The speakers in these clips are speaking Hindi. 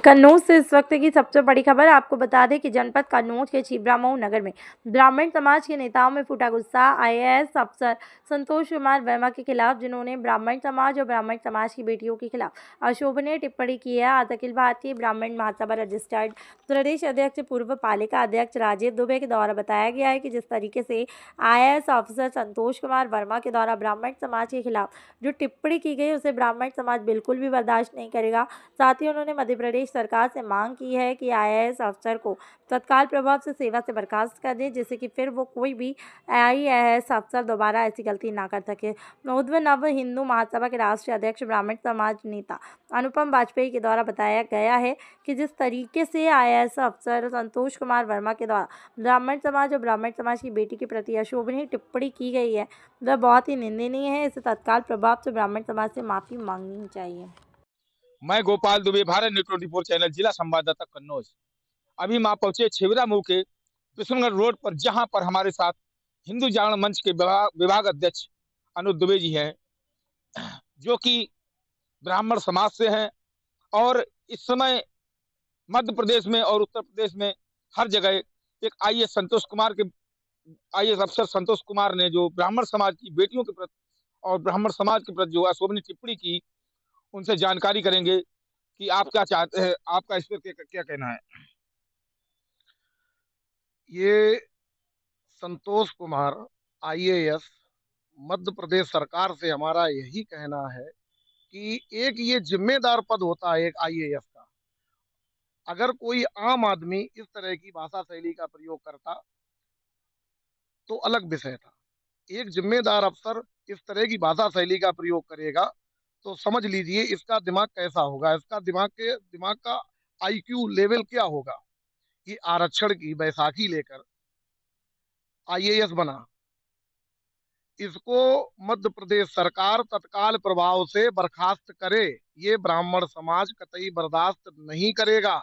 कन्नौज से इस वक्त की सबसे बड़ी खबर आपको बता दें कि जनपद कन्नौज के छिबरामऊ नगर में ब्राह्मण समाज के नेताओं में फूटा गुस्सा। आईएएस अफसर संतोष कुमार वर्मा के खिलाफ, जिन्होंने ब्राह्मण समाज और ब्राह्मण समाज की बेटियों के खिलाफ अशोभनीय टिप्पणी की है। आज अखिल भारतीय ब्राह्मण महासभा रजिस्टर्ड प्रदेश अध्यक्ष पूर्व पालिका अध्यक्ष राजीव दुबे के द्वारा बताया गया है कि जिस तरीके से आईएएस अफसर संतोष कुमार वर्मा के द्वारा ब्राह्मण समाज के खिलाफ जो टिप्पणी की गई, उसे ब्राह्मण समाज बिल्कुल भी बर्दाश्त नहीं करेगा। साथ ही उन्होंने मध्य प्रदेश सरकार से मांग की है कि आईएएस अफसर को तत्काल प्रभाव से सेवा से बर्खास्त कर दे, जिससे कि फिर वो कोई भी आईएएस अफसर दोबारा ऐसी गलती ना कर सके। उद्धव नव हिंदू महासभा के राष्ट्रीय अध्यक्ष ब्राह्मण समाज नेता अनुपम वाजपेयी के द्वारा बताया गया है कि जिस तरीके से आईएएस अफसर संतोष कुमार वर्मा के द्वारा ब्राह्मण समाज और ब्राह्मण समाज की बेटी के प्रति अशोभनीय टिप्पणी की गई है, वह बहुत ही निंदनीय है। इसे तत्काल प्रभाव से ब्राह्मण समाज से माफी मांगनी चाहिए। मैं गोपाल दुबे, भारत न्यूज़ 24 चैनल, जिला संवाददाता कन्नौज। अभी हम पहुंचे छिबरामऊ के कृष्णगढ़ रोड पर, जहां पर हमारे साथ हिंदू जागरण मंच के विभाग अध्यक्ष अनुज दुबे जी हैं, जो कि ब्राह्मण समाज से हैं। और इस समय मध्य प्रदेश में और उत्तर प्रदेश में हर जगह एक आईएएस अफसर संतोष कुमार ने जो ब्राह्मण समाज की बेटियों के प्रति और ब्राह्मण समाज के प्रति जो अशोभनीय टिप्पणी की, उनसे जानकारी करेंगे कि आप क्या चाहते हैं, आपका इस पर क्या कहना है। ये संतोष कुमार आईएएस, मध्य प्रदेश सरकार से हमारा यही कहना है कि एक ये जिम्मेदार पद होता है एक आईएएस का। अगर कोई आम आदमी इस तरह की भाषा शैली का प्रयोग करता तो अलग विषय था। एक जिम्मेदार अफसर इस तरह की भाषा शैली का प्रयोग करेगा तो समझ लीजिए इसका दिमाग कैसा होगा, इसका दिमाग का आईक्यू लेवल क्या होगा। ये आरक्षण की बैसाखी लेकर आईएएस बना, इसको मध्य प्रदेश सरकार तत्काल प्रभाव से बर्खास्त करे। ये ब्राह्मण समाज कतई बर्दाश्त नहीं करेगा।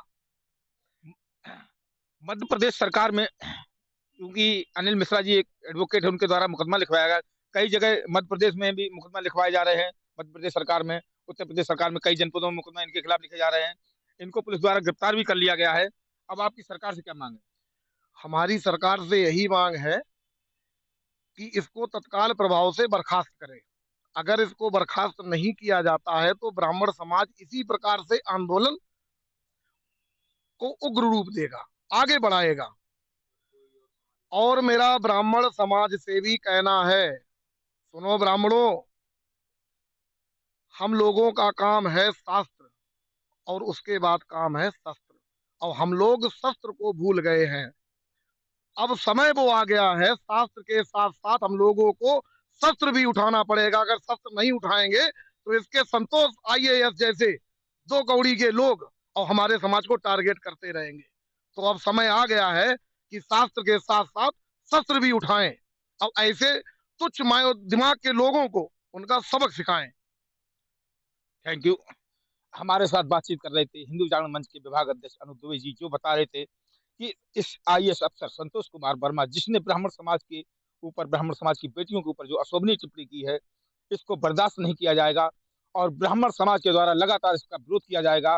मध्य प्रदेश सरकार में, क्योंकि अनिल मिश्रा जी एक एडवोकेट है, उनके द्वारा मुकदमा लिखवाया गया। कई जगह मध्य प्रदेश में भी मुकदमा लिखवाए जा रहे हैं। मध्य प्रदेश सरकार में, उत्तर प्रदेश सरकार में कई जनपदों में मुकदमा इनके खिलाफ लिखे जा रहे हैं। इनको पुलिस द्वारा गिरफ्तार भी कर लिया गया है। अब आपकी सरकार से क्या मांग है? हमारी सरकार से यही मांग है कि इसको तत्काल प्रभाव से बर्खास्त करे। अगर इसको बर्खास्त नहीं किया जाता है तो ब्राह्मण समाज इसी प्रकार से आंदोलन को उग्र रूप देगा, आगे बढ़ाएगा। और मेरा ब्राह्मण समाज से भी कहना है, सुनो ब्राह्मणों, हम लोगों का काम है शास्त्र और उसके बाद काम है शस्त्र, और हम लोग शस्त्र को भूल गए हैं। अब समय वो आ गया है, शास्त्र के साथ साथ हम लोगों को शस्त्र भी उठाना पड़ेगा। अगर शस्त्र नहीं उठाएंगे तो इसके संतोष आईएएस जैसे दो कौड़ी के लोग और हमारे समाज को टारगेट करते रहेंगे। तो अब समय आ गया है कि शास्त्र के साथ साथ शस्त्र भी उठाएं। अब ऐसे तुच्छ मायो दिमाग के लोगों को उनका सबक सिखाएं। Thank you. हमारे साथ बातचीत कर रहे थे हिंदू जागरण मंच के विभाग अध्यक्ष अनुज दुबे जी, जो बता रहे थे कि इस आईएएस अफसर संतोष कुमार वर्मा, जिसने ब्राह्मण समाज के ऊपर, ब्राह्मण समाज की बेटियों के ऊपर जो अशोभनीय टिप्पणी की है, इसको बर्दाश्त नहीं किया जाएगा और ब्राह्मण समाज के द्वारा लगातार इसका विरोध किया जाएगा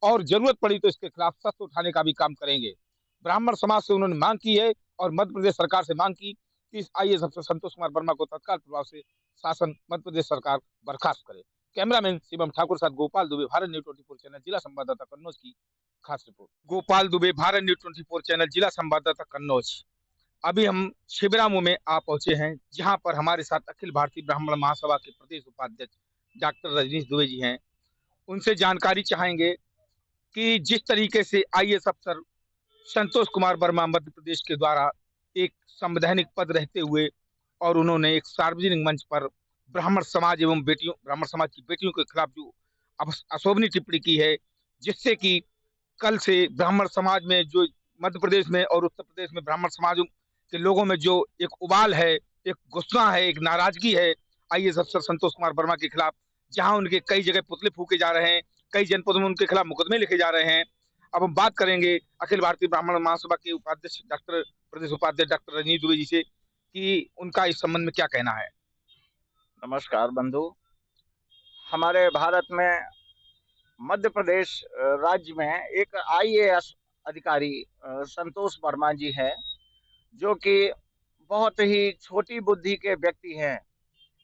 और जरूरत पड़ी तो इसके खिलाफ सख्त उठाने का भी काम करेंगे। ब्राह्मण समाज से उन्होंने मांग की है और मध्य प्रदेश सरकार से मांग की कि इस आईएएस अफसर संतोष कुमार वर्मा को तत्काल प्रभाव से शासन मध्य प्रदेश सरकार बर्खास्त करे। कैमरामैन शिवम ठाकुर साथ गोपाल दुबे, भारत न्यूज़ 24 चैनल, जिला संवाददाता कन्नौज की खास report. Gopal Dubey, Bharat news 24 channel, जिला संवाददाता कन्नौज। अभी हम छिबरामऊ में आ पहुंचे हैं, जहां पर हमारे साथ अखिल भारतीय ब्राह्मण महासभा के प्रदेश उपाध्यक्ष डॉक्टर रजनीश दुबे जी हैं। उनसे जानकारी चाहेंगे कि जिस तरीके से आईएएस अफसर संतोष कुमार वर्मा मध्य प्रदेश के द्वारा एक संवैधानिक पद रहते हुए और उन्होंने एक सार्वजनिक मंच पर ब्राह्मण समाज एवं ब्राह्मण समाज की बेटियों के खिलाफ जो अशोभनीय टिप्पणी की है, जिससे कि कल से ब्राह्मण समाज में, जो मध्य प्रदेश में और उत्तर प्रदेश में ब्राह्मण समाज के लोगों में जो एक उबाल है, एक गुस्सा है, एक नाराजगी है आईएएस अफसर संतोष कुमार वर्मा के खिलाफ, जहां उनके कई जगह पुतले फूके जा रहे हैं, कई जनपदों में उनके खिलाफ मुकदमे लिखे जा रहे हैं। अब हम बात करेंगे अखिल भारतीय ब्राह्मण महासभा के उपाध्यक्ष प्रदेश उपाध्यक्ष डॉक्टर रजनीश दुबे जी से कि उनका इस संबंध में क्या कहना है। नमस्कार बंधु। हमारे भारत में मध्य प्रदेश राज्य में एक आईएएस अधिकारी संतोष वर्मा जी है, जो कि बहुत ही छोटी बुद्धि के व्यक्ति हैं,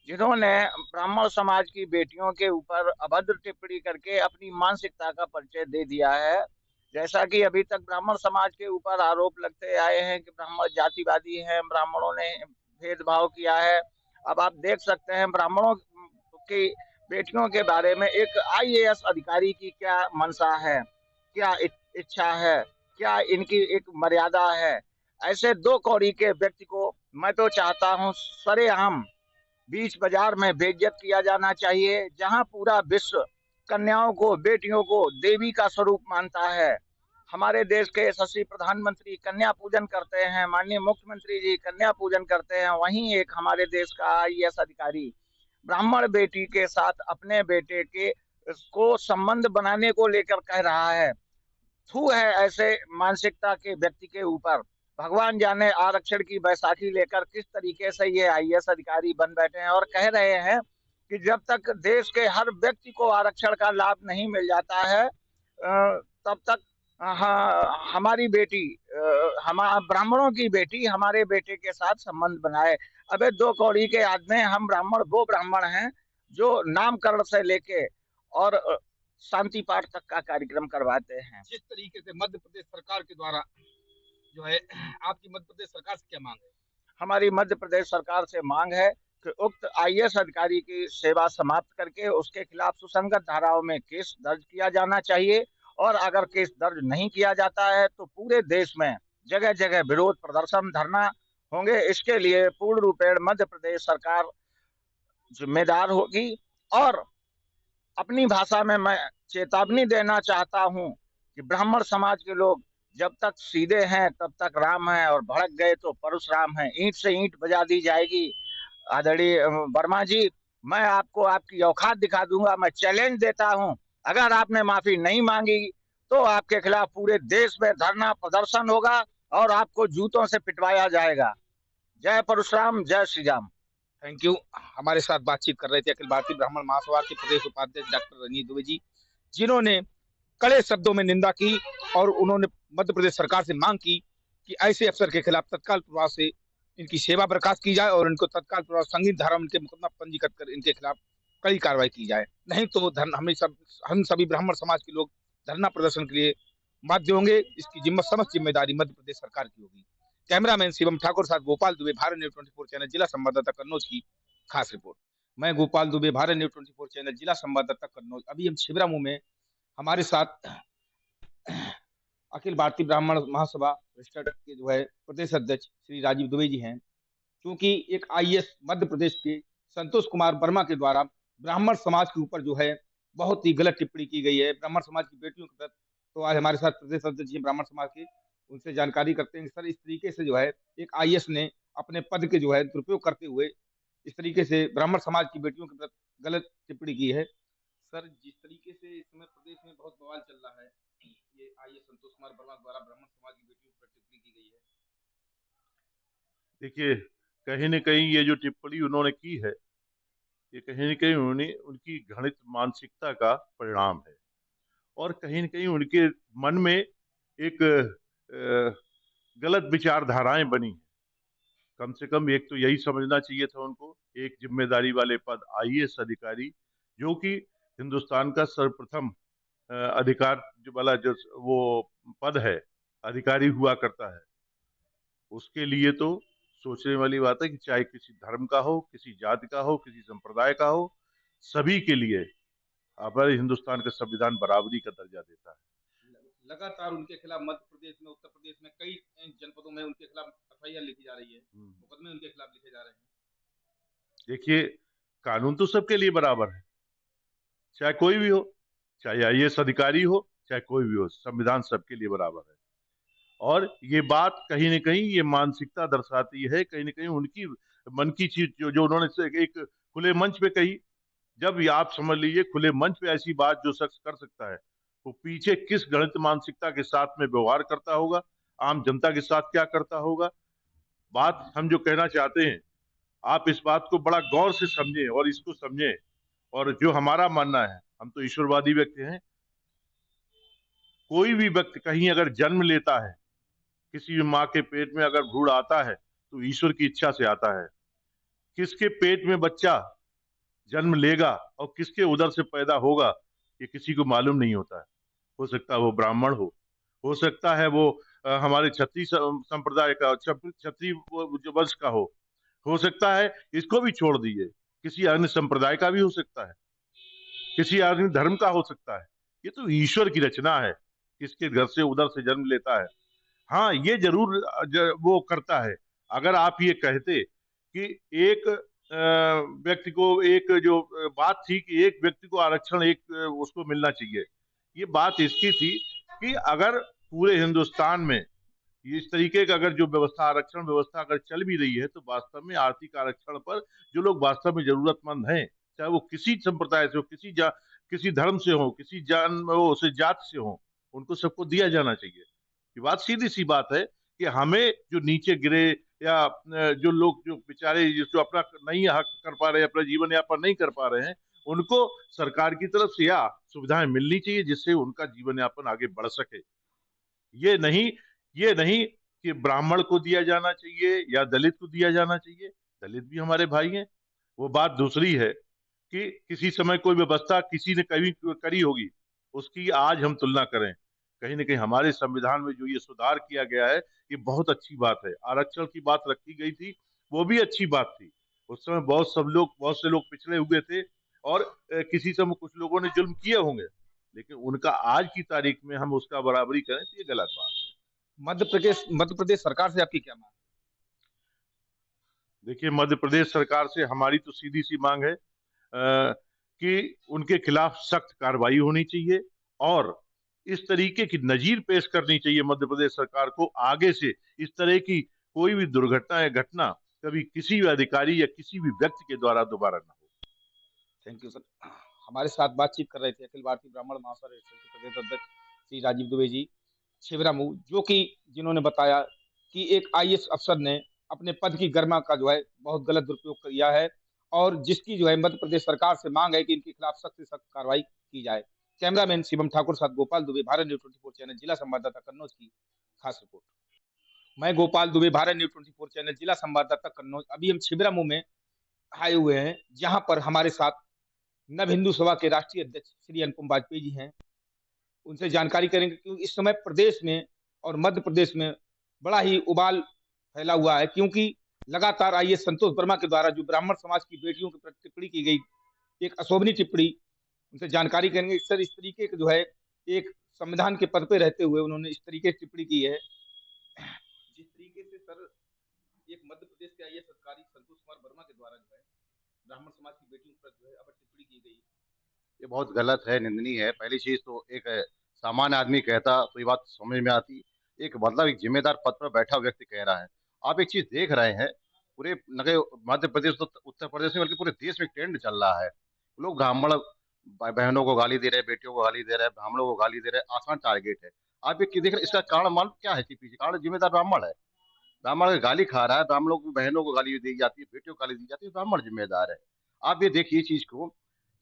जिन्होंने ब्राह्मण समाज की बेटियों के ऊपर अभद्र टिप्पणी करके अपनी मानसिकता का परिचय दे दिया है। जैसा कि अभी तक ब्राह्मण समाज के ऊपर आरोप लगते आए हैं कि ब्राह्मण जातिवादी हैं, ब्राह्मणों ने भेदभाव किया है। अब आप देख सकते हैं ब्राह्मणों की बेटियों के बारे में एक आईएएस अधिकारी की क्या मंशा है, क्या इच्छा है, क्या इनकी एक मर्यादा है। ऐसे दो कौड़ी के व्यक्ति को मैं तो चाहता हूँ सरेआम बीच बाजार में बेइज्जत किया जाना चाहिए, जहां पूरा विश्व कन्याओं को, बेटियों को देवी का स्वरूप मानता है। हमारे देश के यशस्वी प्रधानमंत्री कन्या पूजन करते हैं, माननीय मुख्यमंत्री जी कन्या पूजन करते हैं, वहीं एक हमारे देश का आईएएस अधिकारी ब्राह्मण बेटी के साथ अपने बेटे के को संबंध बनाने को लेकर कह रहा है। थू है ऐसे मानसिकता के व्यक्ति के ऊपर। भगवान जाने आरक्षण की बैसाखी लेकर किस तरीके से ये आईएएस अधिकारी बन बैठे हैं और कह रहे हैं कि जब तक देश के हर व्यक्ति को आरक्षण का लाभ नहीं मिल जाता है तब तक हमारी बेटी, हम ब्राह्मणों की बेटी हमारे बेटे के साथ संबंध बनाए। अबे दो कौड़ी के आदमी, हम ब्राह्मण वो ब्राह्मण हैं जो नामकरण से लेके और शांति पाठ तक का कार्यक्रम करवाते हैं। जिस तरीके से मध्य प्रदेश सरकार के द्वारा जो है, आपकी मध्य प्रदेश सरकार से क्या मांग है? हमारी मध्य प्रदेश सरकार से मांग है कि उक्त आईएएस अधिकारी की सेवा समाप्त करके उसके खिलाफ सुसंगत धाराओं में केस दर्ज किया जाना चाहिए, और अगर केस दर्ज नहीं किया जाता है तो पूरे देश में जगह जगह विरोध प्रदर्शन, धरना होंगे। इसके लिए पूर्ण रूपेण मध्य प्रदेश सरकार जिम्मेदार होगी। और अपनी भाषा में मैं चेतावनी देना चाहता हूं कि ब्राह्मण समाज के लोग जब तक सीधे हैं तब तक राम है, और भड़क गए तो परशुराम है। ईंट से ईंट बजा दी जाएगी। आदरणीय वर्मा जी, मैं आपको आपकी औकात दिखा दूंगा। मैं चैलेंज देता हूं, अगर आपने माफी नहीं मांगी तो आपके खिलाफ पूरे देश में धरना प्रदर्शन होगा और आपको जूतों से पिटवाया जाएगा। जय परशुराम, जय श्री राम। Thank you. हमारे साथ बातचीत कर रहे थे अखिल भारतीय ब्राह्मण महासभा के प्रदेश उपाध्यक्ष डॉक्टर रंजीत दुबे जी, जिन्होंने कड़े शब्दों में निंदा की और उन्होंने मध्य प्रदेश सरकार से मांग की कि ऐसे अफसर के खिलाफ तत्काल प्रभाव से इनकी सेवा बर्खास्त की जाए और इनको तत्काल प्रभाव संगीन धारा में इनके मुकदमा पंजीकृत कर इनके खिलाफ कड़ी कार्रवाई की जाए। नहीं तो हम सभी ब्राह्मण समाज के लोग धरना प्रदर्शन के लिए बाध्य होंगे। इसकी समस्त जिम्मेदारी मध्य प्रदेश सरकार की होगी। कैमरामैन शिवम ठाकुर साथ गोपाल दुबे, भारत न्यूज 24 चैनल जिला संवाददाता कन्नौज की खास रिपोर्ट। मैं गोपाल दुबे, भारत न्यूज 24 चैनल जिला संवाददाता कन्नौज। अभी हम छिबरामऊ में, हमारे साथ अखिल भारतीय ब्राह्मण महासभा के जो है प्रदेश अध्यक्ष श्री राजीव दुबे जी हैं। क्योंकि एक आईएएस मध्य प्रदेश के संतोष कुमार वर्मा के द्वारा ब्राह्मण समाज के ऊपर जो है बहुत ही गलत टिप्पणी की गई है, ब्राह्मण समाज की बेटियों के प्रति। तो आज हमारे साथ प्रदेश अध्यक्ष जी ब्राह्मण समाज के, उनसे जानकारी करते हैं सर, इस तरीके से जो है एक आईएएस ने अपने पद के जो है दुरुपयोग करते हुए इस तरीके से ब्राह्मण समाज की बेटियों के प्रति गलत टिप्पणी की है। सर, जिस तरीके से इस समय प्रदेश में बहुत बवाल चल रहा है, ये आईएएस संतोष कुमार वर्मा द्वारा ब्राह्मण समाज की बेटियों पर टिप्पणी की गई है। देखिए, कहीं न कहीं ये जो टिप्पणी उन्होंने की है, ये कहीं न कहीं उनकी घृणित मानसिकता का परिणाम है, और कहीं न कहीं उनके मन में एक गलत विचारधाराएं बनी हैं। कम से कम एक तो यही समझना चाहिए था उनको, एक जिम्मेदारी वाले पद आईएएस अधिकारी, जो कि हिंदुस्तान का सर्वप्रथम अधिकार वाला जो वो पद है, अधिकारी हुआ करता है, उसके लिए तो सोचने वाली बात है कि चाहे किसी धर्म का हो, किसी जाति का हो, किसी संप्रदाय का हो, सभी के लिए हमारे हिंदुस्तान का संविधान बराबरी का दर्जा देता है। लगातार उनके खिलाफ मध्य प्रदेश में, उत्तर प्रदेश में कई जनपदों में उनके खिलाफ एफआईआर लिखी जा रही है, मुकदमे उनके खिलाफ लिखे जा रहे हैं। देखिए, कानून तो सबके लिए बराबर है, चाहे कोई भी हो, चाहे आईएएस अधिकारी हो, चाहे कोई भी हो, संविधान सबके लिए बराबर है। और ये बात कहीं न कहीं ये मानसिकता दर्शाती है, कहीं न कहीं उनकी मन की चीज जो उन्होंने एक खुले मंच पे कही। जब आप समझ लीजिए, खुले मंच पे ऐसी बात जो शख्स कर सकता है, वो पीछे किस गणित मानसिकता के साथ में व्यवहार करता होगा, आम जनता के साथ क्या करता होगा। बात हम जो कहना चाहते हैं, आप इस बात को बड़ा गौर से समझें और इसको समझें। और जो हमारा मानना है, हम तो ईश्वरवादी व्यक्ति हैं, कोई भी व्यक्ति कहीं अगर जन्म लेता है, किसी भी माँ के पेट में अगर भ्रूण आता है तो ईश्वर की इच्छा से आता है। किसके पेट में बच्चा जन्म लेगा और किसके उदर से पैदा होगा ये किसी को मालूम नहीं होता है। हो सकता है वो ब्राह्मण हो सकता है वो हमारे क्षत्रिय संप्रदाय का, क्षत्रिय जो वंश का हो सकता है, इसको भी छोड़ दीजिए, किसी अन्य संप्रदाय का भी हो सकता है, किसी अन्य धर्म का हो सकता है। ये तो ईश्वर की रचना है, किसके घर से उधर से जन्म लेता है। हाँ, ये जरूर वो करता है। अगर आप ये कहते कि एक व्यक्ति को, एक जो बात थी कि एक व्यक्ति को आरक्षण एक उसको मिलना चाहिए, ये बात इसकी थी कि अगर पूरे हिंदुस्तान में इस तरीके का अगर जो व्यवस्था, आरक्षण व्यवस्था अगर चल भी रही है तो वास्तव में आर्थिक आरक्षण पर जो लोग वास्तव में जरूरतमंद हैं, चाहे वो किसी संप्रदाय से हो, किसी धर्म से हो, किसी जात से हो, उनको सबको दिया जाना चाहिए। ये बात सीधी सी बात है कि हमें जो नीचे गिरे या जो लोग जो बेचारे जो अपना नहीं हक कर पा रहे, अपना जीवन यापन नहीं कर पा रहे हैं, उनको सरकार की तरफ से या सुविधाएं मिलनी चाहिए जिससे उनका जीवन यापन आगे बढ़ सके। ये नहीं ये नहीं कि ब्राह्मण को दिया जाना चाहिए या दलित को दिया जाना चाहिए। दलित भी हमारे भाई हैं। वो बात दूसरी है कि किसी समय कोई व्यवस्था किसी ने कभी करी होगी, उसकी आज हम तुलना करें। कहीं ना कहीं हमारे संविधान में जो ये सुधार किया गया है, ये बहुत अच्छी बात है। आरक्षण की बात रखी गई थी, वो भी अच्छी बात थी। उस समय बहुत से लोग पिछड़े हुए थे और किसी समय कुछ लोगों ने जुल्म किए होंगे, लेकिन उनका आज की तारीख में हम उसका बराबरी करें तो ये गलत बात है। मध्य प्रदेश सरकार से आपकी क्या मांग? देखिए, मध्य प्रदेश सरकार से हमारी तो सीधी सी मांग है कि उनके खिलाफ सख्त कार्रवाई होनी चाहिए और इस तरीके की नजीर पेश करनी चाहिए मध्य प्रदेश सरकार को, आगे से इस तरह की कोई भी दुर्घटना या घटना कभी किसी भी अधिकारी या किसी भी व्यक्ति के द्वारा दोबारा ना हो। Thank you sir. हमारे साथ बातचीत कर रहे थे अखिल भारतीय ब्राह्मण महासभा के प्रदेश अध्यक्ष श्री राजीव दुबे जी छिबरामऊ, जो कि जिन्होंने बताया कि एक आईएएस अफसर ने अपने पद की गरिमा का जो है बहुत गलत दुरुपयोग किया है और जिसकी जो है मध्य प्रदेश सरकार से मांग है कि इनके खिलाफ सख्त से सख्त कार्रवाई की जाए। कैमरामैन शिवम ठाकुर साथ गोपाल दुबे, भारत न्यूज 24 चैनल जिला संवाददाता कन्नौज की खास रिपोर्ट। मैं गोपाल दुबे, भारत न्यूज 24 चैनल जिला संवाददाता कन्नौज। अभी हम छिबरामऊ में आए हुए हैं, जहां पर हमारे साथ नव हिंदू सभा के राष्ट्रीय अध्यक्ष श्री अनुपम वाजपेयी जी हैं। उनसे जानकारी करेंगे क्योंकि इस समय प्रदेश में और मध्य प्रदेश में बड़ा ही उबाल फैला हुआ है, क्योंकि लगातार आईएएस संतोष वर्मा के द्वारा जो ब्राह्मण समाज की बेटियों के प्रति टिप्पणी की गई, एक अशोभनीय टिप्पणी, उनसे जानकारी करेंगे सर इस तरीके के जो है एक संविधान के पद पे रहते हुए उन्होंने इस तरीके की टिप्पणी की है, जिस तरीके से सर एक मध्य प्रदेश के आईएएस अधिकारी संतोष कुमार वर्मा के द्वारा जो है ब्राह्मण समाज की बेटियों पर जो है अब टिप्पणी की गई, ये बहुत गलत है, निंदनीय है। पहली चीज तो एक सामान्य आदमी कहता तो ये बात समझ में आती, एक मतलब एक जिम्मेदार पद पर बैठा व्यक्ति कह रहा है। आप एक चीज देख रहे हैं, पूरे न केवल मध्य प्रदेश तो उत्तर प्रदेश में बल्कि पूरे देश में ट्रेंड चल रहा है। लोग ब्राह्मण बहनों को गाली दे रहे हैं, बेटियों को गाली दे रहे हैं, ब्राह्मणों को गाली दे रहे हैं, आसान टारगेट है। आप ये देख रहे हैं, इसका कारण मालूम क्या है कि पीछे कारण जिम्मेदार ब्राह्मण है। ब्राह्मण गाली खा रहा है, ब्राह्मणों को बहनों को गाली दी जाती है, बेटियों को गाली दी जाती है, ब्राह्मण जिम्मेदार है। आप ये देखिए चीज को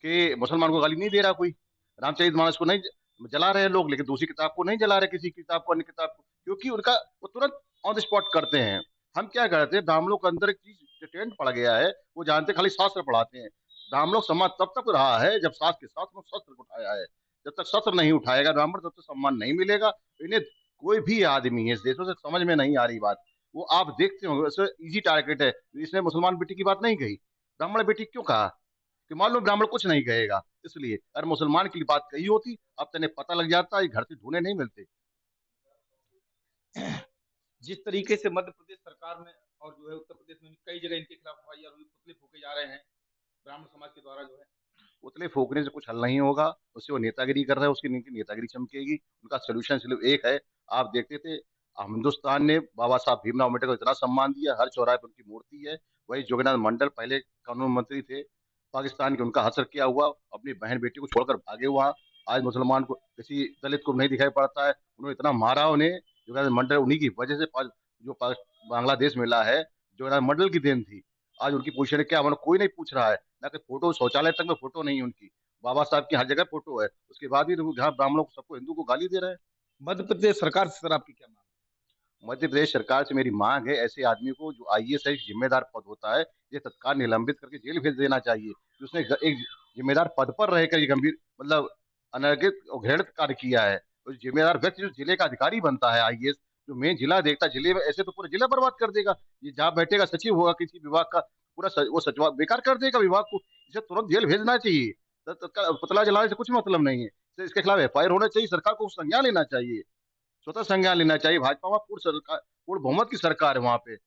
कि मुसलमान को गाली नहीं दे रहा कोई, रामचरितमानस को नहीं जला रहे हैं लोग, लेकिन दूसरी किताब को नहीं जला रहे, किसी किताब को, अन्य किताब को, क्योंकि उनका वो तुरंत ऑन द स्पॉट करते हैं। हम क्या करते हैं, ब्राह्मणों के अंदर एक चीज ट्रेंड पड़ गया है, वो जानते खाली शास्त्र पढ़ाते हैं। ब्राह्मणों समाज तब तक रहा है जब शास्त्र के साथ में शस्त्र को उठाया है। जब तक शस्त्र नहीं उठाएगा ब्राह्मण, तब तक सम्मान नहीं मिलेगा। इन्हें कोई भी आदमी है इस देश में से समझ में नहीं आ रही बात, वो आप देखते होंगे इजी टारगेट है। इसने मुसलमान बेटी की बात नहीं कही, ब्राह्मण बेटी क्यों कहा कि मालूम ब्राह्मण कुछ नहीं कहेगा, इसलिए अगर मुसलमान की बात कही होती अब तक पता लग जाता, ये घर से ढूंढे नहीं मिलते। जिस तरीके से मध्य प्रदेश सरकार में और जो है उत्तर प्रदेश में कई जगह इनके खिलाफ एफआईआर हुई, पुतले फूके जा रहे हैं ब्राह्मण समाज के द्वारा जो है। पुतले फूकने से कुछ हल नहीं होगा, उससे वो नेतागिरी कर रहे हैं, उसकी नेतागिरी चमकेगी। उनका सोल्यूशन सिर्फ एक है। आप देखते थे हिंदुस्तान ने बाबा साहब भीमराव अम्बेडकर को इतना सम्मान दिया, हर चौराहे पर उनकी मूर्ति है। वही जोगीनाथ मंडल पहले कानून मंत्री थे पाकिस्तान के, उनका असर क्या हुआ, अपनी बहन बेटी को छोड़कर भागे वहाँ। आज मुसलमान को, किसी दलित को नहीं दिखाई पड़ता है। उन्होंने इतना मारा उन्हें, जोगीनाथ मंडल उन्हीं की वजह से जो बांग्लादेश मिला है जोगीनाथ मंडल की देन थी। आज उनकी पोजीशन क्या, उन्हें कोई नहीं पूछ रहा है, ना कि फोटो, शौचालय तक में फोटो नहीं उनकी। बाबा साहब की हर जगह फोटो है, उसके बाद भी जहाँ ब्राह्मणों को, सबको, हिंदू को गाली दे रहे हैं। मध्य प्रदेश सरकार से सर आपकी क्या मांग है? मध्य प्रदेश सरकार से मेरी मांग है, ऐसे आदमी को जो आईएएस एक जिम्मेदार पद होता है, ये तत्काल निलंबित करके जेल भेज देना चाहिए। कि उसने एक जिम्मेदार पद पर रहकर ये गंभीर मतलब अनैतिक और घृणित कार्य किया है। तो जिम्मेदार व्यक्ति जो जिले का अधिकारी बनता है आईएएस, जो मेन जिला देखता है, जिले में ऐसे तो पूरा जिला बर्बाद कर देगा। ये जहाँ बैठेगा सचिव होगा किसी विभाग का, पूरा वो सचिव बेकार कर देगा विभाग को। इसे तुरंत जेल भेजना चाहिए। तत्काल पुतला जलाने से कुछ मतलब नहीं है। इसके खिलाफ एफआईआर होना चाहिए, सरकार को संज्ञान लेना चाहिए, स्वतः संज्ञान लेना चाहिए। भाजपा वहाँ पूर्ण बहुमत की सरकार है वहां पे।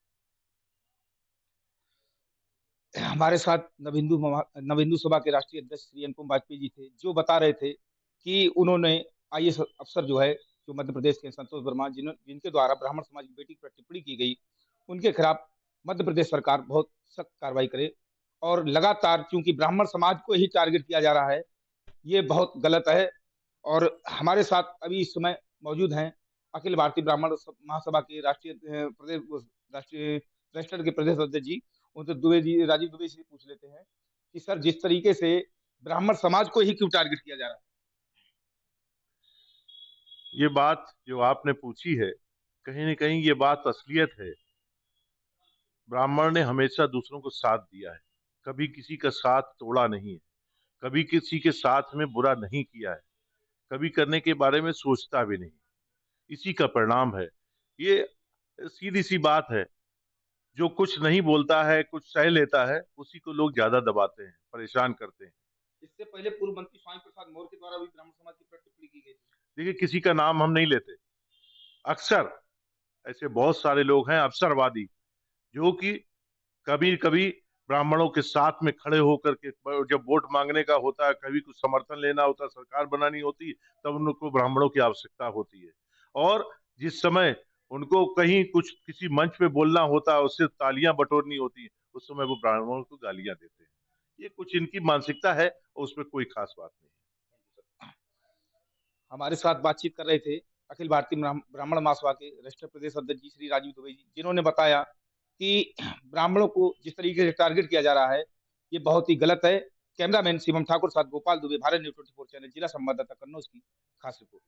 हमारे साथ नवहिंदू सभा के राष्ट्रीय अध्यक्ष श्री अनुपम वाजपेयी जी थे, जो बता रहे थे कि उन्होंने आईएएस अफसर जो है, जो मध्य प्रदेश के संतोष वर्मा, जिनके द्वारा ब्राह्मण समाज की बेटी पर टिप्पणी की गई, उनके खिलाफ मध्य प्रदेश सरकार बहुत सख्त कार्रवाई करे। और लगातार चूंकि ब्राह्मण समाज को ही टारगेट किया जा रहा है, ये बहुत गलत है। और हमारे साथ अभी इस समय मौजूद हैं अखिल भारतीय ब्राह्मण महासभा के राष्ट्रीय रजिस्टर्ड के प्रदेश अध्यक्ष जी, उनसे राजीव दुबे से पूछ लेते हैं कि सर, जिस तरीके से ब्राह्मण समाज को ही क्यों टारगेट किया जा रहा है? ये बात जो आपने पूछी है, कहीं न कहीं ये बात असलियत है। ब्राह्मण ने हमेशा दूसरों को साथ दिया है, कभी किसी का साथ तोड़ा नहीं है, कभी किसी के साथ में बुरा नहीं किया है, कभी करने के बारे में सोचता भी नहीं। इसी का परिणाम है। ये सीधी सी बात है। जो कुछ नहीं बोलता है, कुछ सह लेता है, उसी को लोग ज्यादा दबाते हैं, परेशान करते हैं। इससे पहले पूर्व मंत्री स्वामी प्रसाद मौर्य के द्वारा भी ब्राह्मण समाज की टिप्पणी की गई थी। देखिए, किसी का नाम हम नहीं लेते। अक्सर ऐसे बहुत सारे लोग हैं अवसरवादी, जो कि कभी कभी ब्राह्मणों के साथ में खड़े होकर के, जब वोट मांगने का होता है, कभी कुछ समर्थन लेना होता है, सरकार बनानी होती, तब उनको ब्राह्मणों की आवश्यकता होती है। और जिस समय उनको कहीं कुछ किसी मंच पे बोलना होता है, उससे तालियां बटोरनी होती है, उस समय वो ब्राह्मणों को गालियां देते हैं। ये कुछ इनकी मानसिकता है और उसमें कोई खास बात नहीं है। हमारे साथ बातचीत कर रहे थे अखिल भारतीय ब्राह्मण महासभा के राष्ट्रीय प्रदेश अध्यक्ष जी श्री राजीव दुबे जी, जिन्होंने बताया कि ब्राह्मणों को जिस तरीके से टारगेट किया जा रहा है, ये बहुत ही गलत है। कैमरामैन शिवम ठाकुर साथ गोपाल दुबे, भारत न्यूज 24 चैनल, जिला संवाददाता कन्नौज की खास रिपोर्ट।